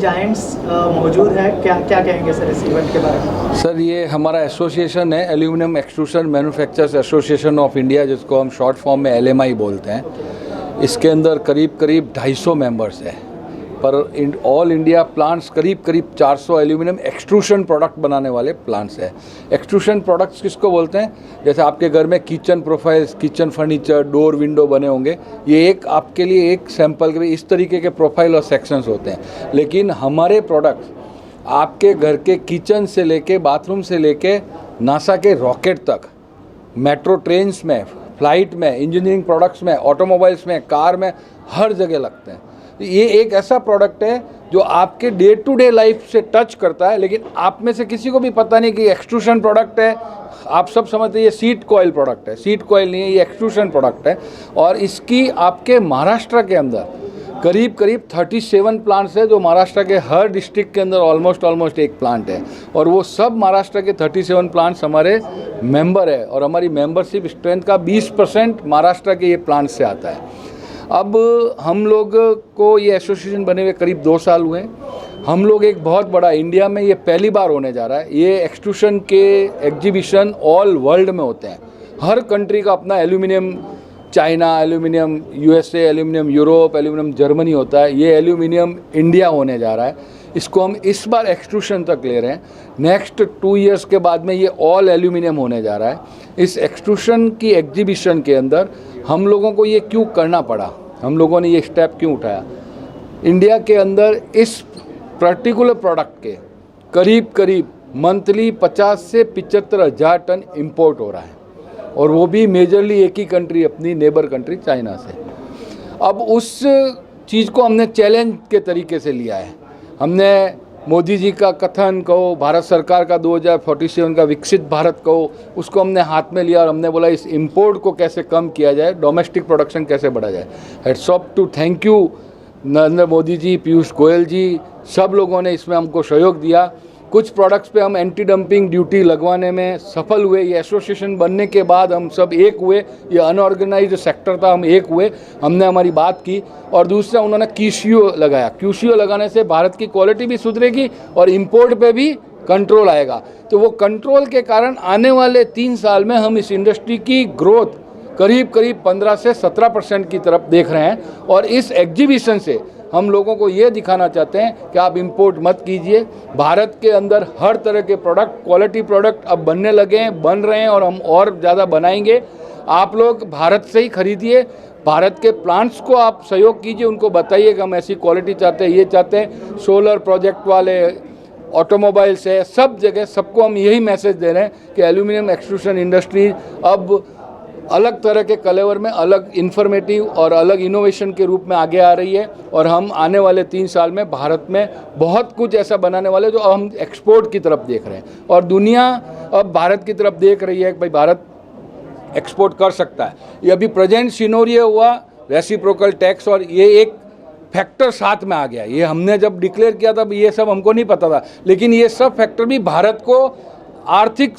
Giants मौजूद है, क्या क्या कहेंगे सर इस इवेंट के बारे में? सर ये हमारा एसोसिएशन है, aluminium extrusion manufacturers association of India, जिसको हम शॉर्ट फॉर्म में LMI बोलते हैं। इसके अंदर करीब 250 मेंबर्स हैं, पर ऑल इंडिया प्लांट्स करीब 400 एल्यूमिनियम एक्सट्रूशन प्रोडक्ट बनाने वाले प्लांट्स हैं। एक्सट्रूशन प्रोडक्ट्स किसको बोलते हैं? जैसे आपके घर में kitchen profiles, kitchen furniture, door window बने होंगे, ये एक आपके लिए एक सैंपल के इस तरीके के प्रोफाइल और सेक्शंस होते हैं। लेकिन हमारे प्रोडक्ट्स आपके घर के किचन से लेके बाथरूम से लेके नासा के रॉकेट तक, मेट्रो ट्रेन्स में, फ्लाइट में, इंजीनियरिंग प्रोडक्ट्स में, ऑटोमोबाइल्स में, कार में, हर जगह लगते हैं। ये एक ऐसा प्रोडक्ट है जो आपके डे टू डे लाइफ से टच करता है, लेकिन आप में से किसी को भी पता नहीं कि एक्सट्रूशन प्रोडक्ट है। आप सब समझते हैं ये सीट कॉइल प्रोडक्ट है, सीट कॉइल नहीं है, ये एक्सट्रूशन प्रोडक्ट है। और इसकी आपके महाराष्ट्र के अंदर करीब 37 प्लांट्स है, जो महाराष्ट्र के हर डिस्ट्रिक्ट के अंदर ऑलमोस्ट एक प्लांट है। और वो सब महाराष्ट्र के 37 प्लांट्स हमारे मेंबर है, और हमारी मेंबरशिप स्ट्रेंथ का 20% महाराष्ट्र के ये प्लांट से आता है। अब हम लोग को ये एसोसिएशन बने हुए करीब 2 साल हुए हैं। हम लोग एक बहुत बड़ा, इंडिया में ये पहली बार होने जा रहा है, ये एक्सट्रूशन के एग्जीबिशन ऑल वर्ल्ड में होते हैं। हर कंट्री का अपना aluminium, China aluminium, USA aluminium, Europe aluminium, Germany होता है। ये एल्यूमिनियम इंडिया होने जा रहा है। इसको हम इस बार एक्सट्रूशन तक ले रहे हैं। नेक्स्ट 2 इयर्स के बाद में ये ऑल एल्यूमिनियम होने जा रहा है। इस एक्सट्रूशन की एग्जीबिशन के अंदर हम लोगों को ये क्यों करना पड़ा, हम लोगों ने ये स्टेप क्यों उठाया? इंडिया के अंदर इस पर्टिकुलर प्रोडक्ट के करीब मंथली 50 से 75 हज़ार टन इंपोर्ट हो रहा है, और वो भी मेजरली एक ही कंट्री, अपनी नेबर कंट्री चाइना से। अब उस चीज़ को हमने चैलेंज के तरीके से लिया है। हमने मोदी जी का कथन कहो, भारत सरकार का 2047 का विकसित भारत कहो, उसको हमने हाथ में लिया और हमने बोला इस इंपोर्ट को कैसे कम किया जाए, डोमेस्टिक प्रोडक्शन कैसे बढ़ा जाए। Heads off to thank you Narendra Modi ji, Piyush Goyal ji, सब लोगों ने इसमें हमको सहयोग दिया। कुछ प्रोडक्ट्स पे हम एंटी डंपिंग ड्यूटी लगवाने में सफल हुए। ये एसोसिएशन बनने के बाद हम सब एक हुए, ये अनऑर्गेनाइज्ड सेक्टर था, हम एक हुए, हमने हमारी बात की। और दूसरा उन्होंने QCO लगाया। QCO लगाने से भारत की क्वालिटी भी सुधरेगी और इंपोर्ट पे भी कंट्रोल आएगा। तो वो कंट्रोल के कारण आने वाले 3 साल में हम इस इंडस्ट्री की ग्रोथ करीब 15 से 17% की तरफ देख रहे हैं। और इस एग्जीबिशन से हम लोगों को ये दिखाना चाहते हैं कि आप इंपोर्ट मत कीजिए। भारत के अंदर हर तरह के प्रोडक्ट, क्वालिटी प्रोडक्ट अब बनने लगे हैं, बन रहे हैं, और हम और ज़्यादा बनाएंगे। आप लोग भारत से ही खरीदिए, भारत के प्लांट्स को आप सहयोग कीजिए, उनको बताइए कि हम ऐसी क्वालिटी चाहते हैं, ये चाहते हैं। सोलर प्रोजेक्ट वाले, ऑटोमोबाइल्स है, सब जगह सबको हम यही मैसेज दे रहे हैं कि एल्यूमिनियम एक्सट्रूशन इंडस्ट्री अब अलग तरह के कलेवर में, अलग इन्फॉर्मेटिव और अलग इनोवेशन के रूप में आगे आ रही है। और हम आने वाले 3 साल में भारत में बहुत कुछ ऐसा बनाने वाले जो अब हम एक्सपोर्ट की तरफ देख रहे हैं, और दुनिया अब भारत की तरफ देख रही है कि भाई भारत एक्सपोर्ट कर सकता है। ये अभी प्रेजेंट सिनेरियो हुआ रेसिप्रोकल टैक्स, और ये एक फैक्टर साथ में आ गया। ये हमने जब डिक्लेयर किया था ये सब हमको नहीं पता था, लेकिन ये सब फैक्टर भी भारत को आर्थिक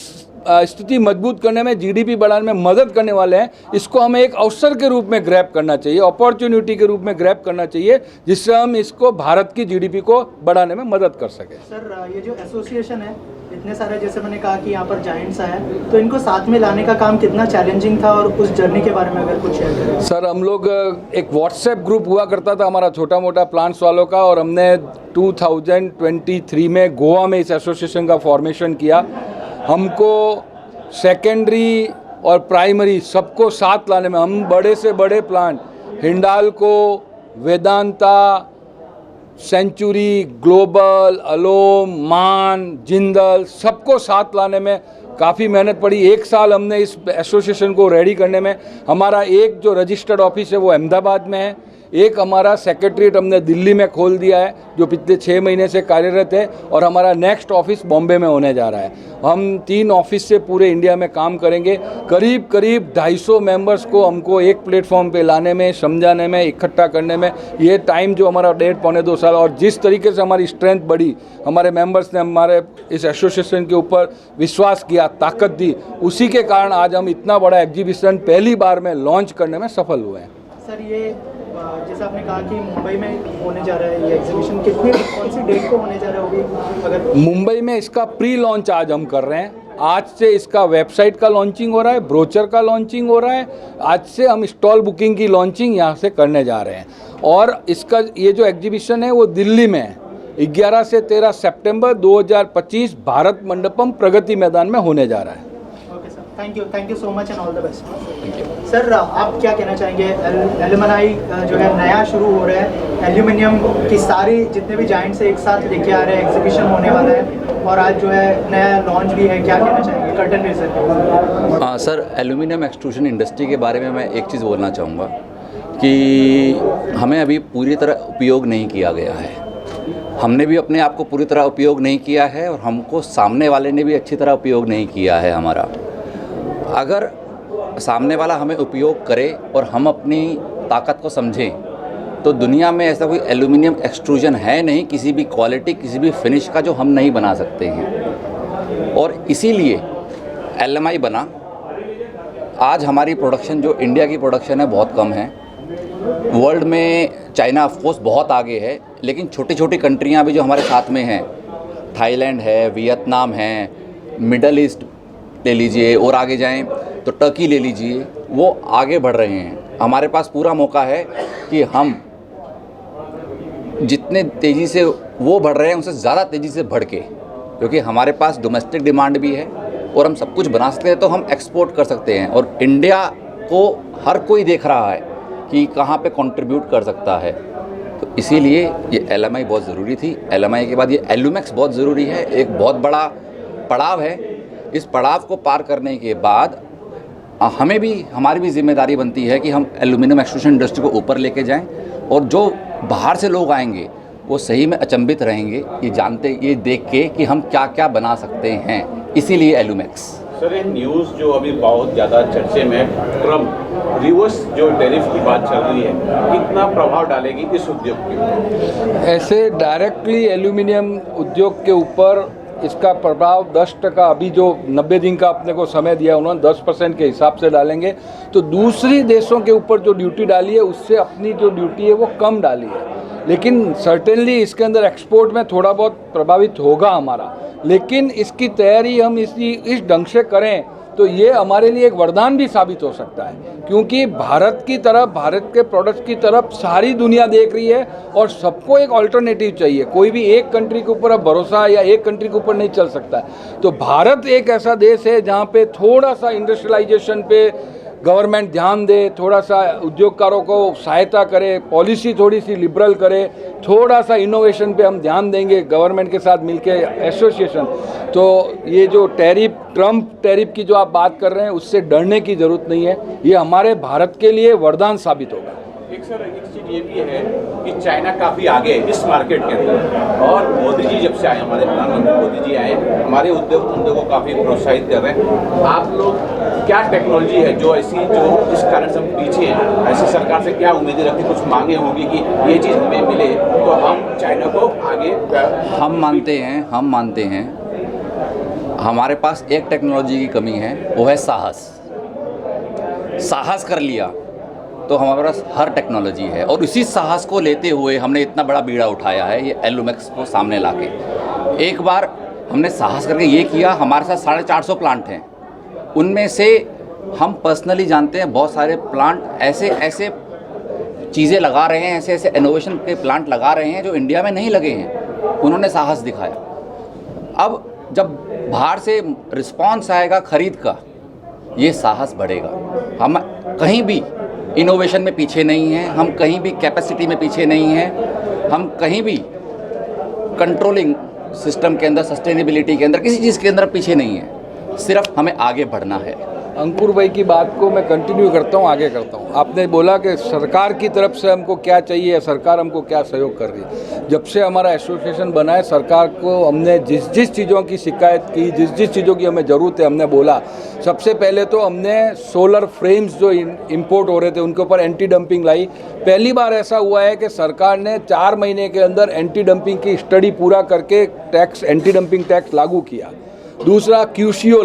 स्थिति मजबूत करने में, GDP बढ़ाने में मदद करने वाले हैं। इसको हमें एक अवसर के रूप में ग्रैब करना चाहिए, अपॉर्चुनिटी के रूप में ग्रैब करना चाहिए, जिससे हम इसको भारत की GDP को बढ़ाने में मदद कर सकें। सर ये जो एसोसिएशन है, इतने सारे, जैसे मैंने कहा कि यहाँ पर जायंट्स आए, तो इनको साथ में लाने का काम कितना चैलेंजिंग था, और उस जर्नी के बारे में अगर कुछ शेयर करें। सर हम लोग एक व्हाट्सएप ग्रुप हुआ करता था हमारा छोटा मोटा प्लांट्स वालों का, और हमने 2023 में गोवा में इस एसोसिएशन का फॉर्मेशन किया। हमको सेकेंडरी और प्राइमरी सबको साथ लाने में, हम बड़े से बड़े plant Hindalco, Vedanta, Century, Global, अलोम, मान, जिंदल, सबको साथ लाने में काफ़ी मेहनत पड़ी। 1 साल हमने इस एसोसिएशन को रेडी करने में। हमारा एक जो रजिस्टर्ड ऑफिस है वो अहमदाबाद में है, एक हमारा सेक्रेटरीट हमने दिल्ली में खोल दिया है जो पिछले 6 महीने से कार्यरत है, और हमारा नेक्स्ट ऑफिस बॉम्बे में होने जा रहा है। हम 3 ऑफिस से पूरे इंडिया में काम करेंगे। करीब 250 मेंबर्स को हमको एक प्लेटफॉर्म पे लाने में, समझाने में, इकट्ठा करने में ये टाइम जो हमारा 1.5-2 साल, और जिस तरीके से हमारी स्ट्रेंथ बढ़ी, हमारे मेंबर्स ने हमारे इस एसोसिएशन के ऊपर विश्वास किया, ताकत दी, उसी के कारण आज हम इतना बड़ा एग्जीबिशन पहली बार में लॉन्च करने में सफल हुए हैं। सर ये जैसे आपने कहा कि मुंबई में होने जा रहा है ये एग्जीबिशन, कौन सी डेट को होने जा रहा है वो भी अगर? मुंबई में इसका प्री लॉन्च आज हम कर रहे हैं। आज से इसका वेबसाइट का लॉन्चिंग हो रहा है, ब्रोचर का लॉन्चिंग हो रहा है। आज से हम स्टॉल बुकिंग की लॉन्चिंग यहाँ से करने जा रहे हैं। और इसका ये जो एग्जीबिशन है वो दिल्ली में है, 11 से 13 सितंबर 2025 भारत मंडपम प्रगति मैदान में होने जा रहा है। Okay sir, thank you so much and all the best. Sir आप क्या कहना चाहेंगे, एलुमनाई जो है नया शुरू हो रहा है, एल्यूमिनियम की सारी जितने भी जाइंट्स एक साथ लेके आ रहे हैं, एग्जीबिशन होने वाला है और आज जो है नया लॉन्च भी है, क्या कहना चाहेंगे कर्टन रेजर? हाँ सर, एल्यूमिनियम एक्सट्रूशन इंडस्ट्री के बारे में मैं एक चीज़ बोलना चाहूँगा कि हमें अभी पूरी तरह उपयोग नहीं किया गया है। हमने भी अपने आप को पूरी तरह उपयोग नहीं किया है और हमको सामने वाले ने भी अच्छी तरह उपयोग नहीं किया है हमारा। अगर सामने वाला हमें उपयोग करे और हम अपनी ताकत को समझें तो दुनिया में ऐसा कोई एल्यूमिनियम एक्सट्रूजन है नहीं, किसी भी क्वालिटी, किसी भी फिनिश का, जो हम नहीं बना सकते हैं। और इसीलिए LMI बना। आज हमारी प्रोडक्शन, जो इंडिया की प्रोडक्शन है, बहुत कम है। वर्ल्ड में चाइना ऑफ कोर्स बहुत आगे है, लेकिन छोटी छोटी कंट्रियां भी जो हमारे साथ में हैं, थाईलैंड है, वियतनाम है, मिडल ईस्ट ले लीजिए और आगे जाएं तो टर्की ले लीजिए, वो आगे बढ़ रहे हैं। हमारे पास पूरा मौका है कि हम जितने तेज़ी से वो बढ़ रहे हैं उनसे ज़्यादा तेज़ी से बढ़ के, क्योंकि हमारे पास डोमेस्टिक डिमांड भी है और हम सब कुछ बना सकते हैं, तो हम एक्सपोर्ट कर सकते हैं। और इंडिया को हर कोई देख रहा है कि कहाँ पे कंट्रीब्यूट कर सकता है। तो इसीलिए ये LMI बहुत ज़रूरी थी। LMI के बाद ये एल्यूमेक्स बहुत ज़रूरी है। एक बहुत बड़ा पड़ाव है। इस पड़ाव को पार करने के बाद हमें भी, हमारी भी जिम्मेदारी बनती है कि हम एल्यूमिनियम एक्सट्रूशन इंडस्ट्री को ऊपर लेके जाएं और जो बाहर से लोग आएंगे वो सही में अचंभित रहेंगे ये देख के कि हम क्या क्या बना सकते हैं। इसीलिए एल्यूमेक्स। सर, एक न्यूज़ जो अभी बहुत ज़्यादा चर्चे में, ट्रम्प रिवर्स जो टैरिफ की बात चल रही है, कितना प्रभाव डालेगी इस उद्योग के ऊपर? ऐसे डायरेक्टली एल्यूमिनियम उद्योग के ऊपर इसका प्रभाव 10% अभी जो 90 दिन का अपने को समय दिया उन्होंने 10% के हिसाब से डालेंगे। तो दूसरी देशों के ऊपर जो ड्यूटी डाली है उससे अपनी जो ड्यूटी है वो कम डाली है, लेकिन सर्टेनली इसके अंदर एक्सपोर्ट में थोड़ा बहुत प्रभावित होगा हमारा। लेकिन इसकी तैयारी हम इस ढंग से करें तो ये हमारे लिए एक वरदान भी साबित हो सकता है, क्योंकि भारत की तरफ, भारत के प्रोडक्ट्स की तरफ सारी दुनिया देख रही है और सबको एक ऑल्टरनेटिव चाहिए। कोई भी एक कंट्री के ऊपर अब भरोसा या एक कंट्री के ऊपर नहीं चल सकता है। तो भारत एक ऐसा देश है जहाँ पे थोड़ा सा इंडस्ट्रियलाइजेशन पे गवर्नमेंट ध्यान दे, थोड़ा सा उद्योगकारों को सहायता करे, पॉलिसी थोड़ी सी लिबरल करे, थोड़ा सा इनोवेशन पे हम ध्यान देंगे गवर्नमेंट के साथ मिलके एसोसिएशन। तो ये जो ट्रम्प टैरिफ की जो आप बात कर रहे हैं उससे डरने की ज़रूरत नहीं है। ये हमारे भारत के लिए वरदान साबित होगा। एक चीज़ ये भी है कि चाइना काफ़ी आगे है इस मार्केट के अंदर, और मोदी जी जब से आए, हमारे प्रधानमंत्री मोदी जी आए, हमारे उद्योग धंधों को काफ़ी प्रोत्साहित कर रहे हैं। आप लोग क्या टेक्नोलॉजी है जो ऐसी, जो इस कारण से हम पीछे हैं, ऐसी सरकार से क्या उम्मीदें रखती, कुछ मांगे होंगी कि ये चीज़ हमें मिले तो हम चाइना को आगे? हम मानते हैं हमारे पास एक टेक्नोलॉजी की कमी है, वो है साहस कर लिया तो हमारे पास हर टेक्नोलॉजी है। और इसी साहस को लेते हुए हमने इतना बड़ा बीड़ा उठाया है ये एल्यूमेक्स को सामने लाके। एक बार हमने साहस करके ये किया, हमारे साथ 450 प्लांट हैं, उनमें से हम पर्सनली जानते हैं बहुत सारे प्लांट ऐसे चीज़ें लगा रहे हैं, ऐसे इनोवेशन के प्लांट लगा रहे हैं जो इंडिया में नहीं लगे हैं। उन्होंने साहस दिखाया। अब जब बाहर से रिस्पांस आएगा खरीद का, ये साहस बढ़ेगा। हम कहीं भी इनोवेशन में पीछे नहीं हैं, हम कहीं भी कैपेसिटी में पीछे नहीं हैं, हम कहीं भी कंट्रोलिंग सिस्टम के अंदर, सस्टेनेबिलिटी के अंदर, किसी चीज़ के अंदर पीछे नहीं है। सिर्फ हमें आगे बढ़ना है। अंकुर भाई की बात को मैं कंटिन्यू करता हूँ, आगे करता हूँ। आपने बोला कि सरकार की तरफ से हमको क्या चाहिए, सरकार हमको क्या सहयोग कर रही है। जब से हमारा एसोसिएशन बना है, सरकार को हमने जिस चीज़ों की शिकायत की, जिस चीज़ों की हमें ज़रूरत है, हमने बोला। सबसे पहले तो हमने सोलर फ्रेम्स जो इंपोर्ट हो रहे थे उनके ऊपर एंटी डंपिंग लाई। पहली बार ऐसा हुआ है कि सरकार ने 4 महीने के अंदर एंटी डंपिंग की स्टडी पूरा करके एंटी डंपिंग टैक्स लागू किया। दूसरा QCO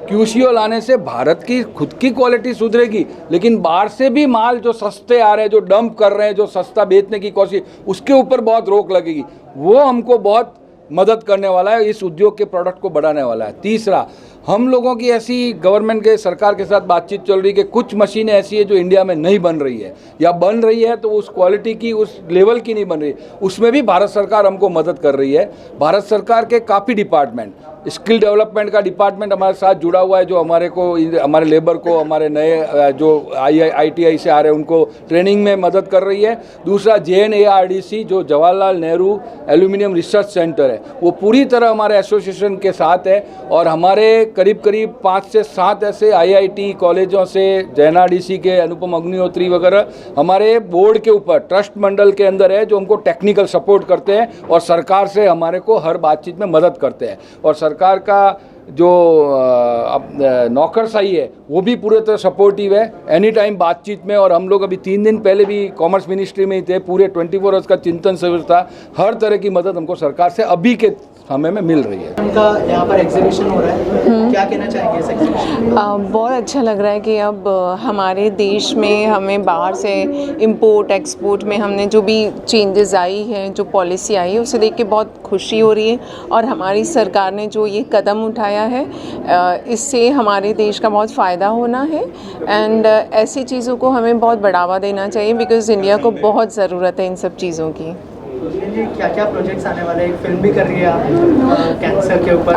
QCO लाने से भारत की खुद की क्वालिटी सुधरेगी, लेकिन बाहर से भी माल जो सस्ते आ रहे हैं, जो डंप कर रहे हैं, जो सस्ता बेचने की कोशिश, उसके ऊपर बहुत रोक लगेगी। वो हमको बहुत मदद करने वाला है, इस उद्योग के प्रोडक्ट को बढ़ाने वाला है। तीसरा, हम लोगों की ऐसी गवर्नमेंट के सरकार के साथ बातचीत चल रही है कि कुछ मशीनें ऐसी है जो इंडिया में नहीं बन रही है, या बन रही है तो उस क्वालिटी की, उस लेवल की नहीं बन रही, उसमें भी भारत सरकार हमको मदद कर रही है। भारत सरकार के काफ़ी डिपार्टमेंट, स्किल डेवलपमेंट का डिपार्टमेंट हमारे साथ जुड़ा हुआ है, जो हमारे लेबर को, हमारे नए जो ITI से आ रहे हैं उनको ट्रेनिंग में मदद कर रही है। दूसरा JNARDC जो Jawaharlal Nehru aluminium research centre है, वो पूरी तरह हमारे एसोसिएशन के साथ है, और हमारे करीब 5 से 7 ऐसे IIT कॉलेजों से, JNARDC के अनुपम अग्निहोत्री वगैरह हमारे बोर्ड के ऊपर ट्रस्ट मंडल के अंदर है, जो हमको टेक्निकल सपोर्ट करते हैं और सरकार से हमारे को हर बातचीत में मदद करते हैं। और सरकार का जो नौकरशाही है वो भी पूरे तरह सपोर्टिव है एनी टाइम बातचीत में। और हम लोग अभी 3 दिन पहले भी कॉमर्स मिनिस्ट्री में ही थे, पूरे 24 आवर्स का चिंतन शिविर था। हर तरह की मदद हमको सरकार से अभी के समय में मिल रही है। उनका यहाँ पर एग्जीबिशन हो रहा है, क्या कहना चाहेंगे इस एग्जीबिशन? बहुत अच्छा लग रहा है कि अब हमारे देश में हमें बाहर से इंपोर्ट एक्सपोर्ट में हमने जो भी चेंजेस आई हैं, जो पॉलिसी आई है, उसे देख के बहुत खुशी हो रही है। और हमारी सरकार ने जो ये कदम उठाया है, इससे हमारे देश का बहुत फ़ायदा होना है। एंड ऐसी चीज़ों को हमें बहुत बढ़ावा देना चाहिए, बिकॉज़ इंडिया को बहुत ज़रूरत है इन सब चीज़ों की। क्या क्या प्रोजेक्ट्स आने वाले हैं? एक फिल्म भी कर रही है आप कैंसर के ऊपर।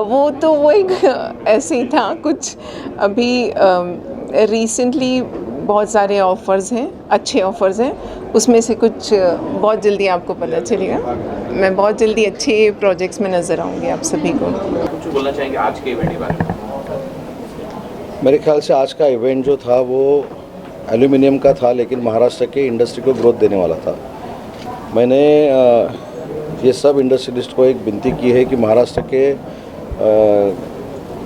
वो तो वो एक ऐसे ही था कुछ। अभी रिसेंटली बहुत सारे ऑफ़र्स हैं, अच्छे ऑफ़र्स हैं, उसमें से कुछ बहुत जल्दी आपको पता चलेगा। मैं बहुत जल्दी अच्छे प्रोजेक्ट्स में नज़र आऊँगी आप सभी को। कुछ बोलना चाहेंगे आज के इवेंट के बारे में? मेरे ख्याल से आज का इवेंट जो था वो एल्यूमिनियम का था, लेकिन महाराष्ट्र के इंडस्ट्री को ग्रोथ देने वाला था। मैंने ये सब इंडस्ट्रियलिस्ट को एक विनती की है कि महाराष्ट्र के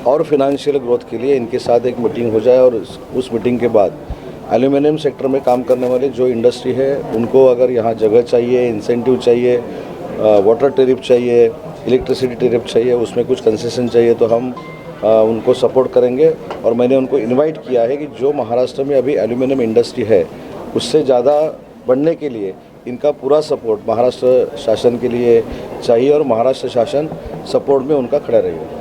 और फिनेंशियल ग्रोथ के लिए इनके साथ एक मीटिंग हो जाए, और उस मीटिंग के बाद एल्यूमिनियम सेक्टर में काम करने वाले जो इंडस्ट्री है उनको अगर यहाँ जगह चाहिए, इंसेंटिव चाहिए, वाटर टैरिफ चाहिए, इलेक्ट्रिसिटी टैरिफ चाहिए, उसमें कुछ कंसेशन चाहिए, तो हम उनको सपोर्ट करेंगे। और मैंने उनको इनवाइट किया है कि जो महाराष्ट्र में अभी एल्यूमिनियम इंडस्ट्री है उससे ज़्यादा बढ़ने के लिए इनका पूरा सपोर्ट महाराष्ट्र शासन के लिए चाहिए, और महाराष्ट्र शासन सपोर्ट में उनका खड़ा रहेगा।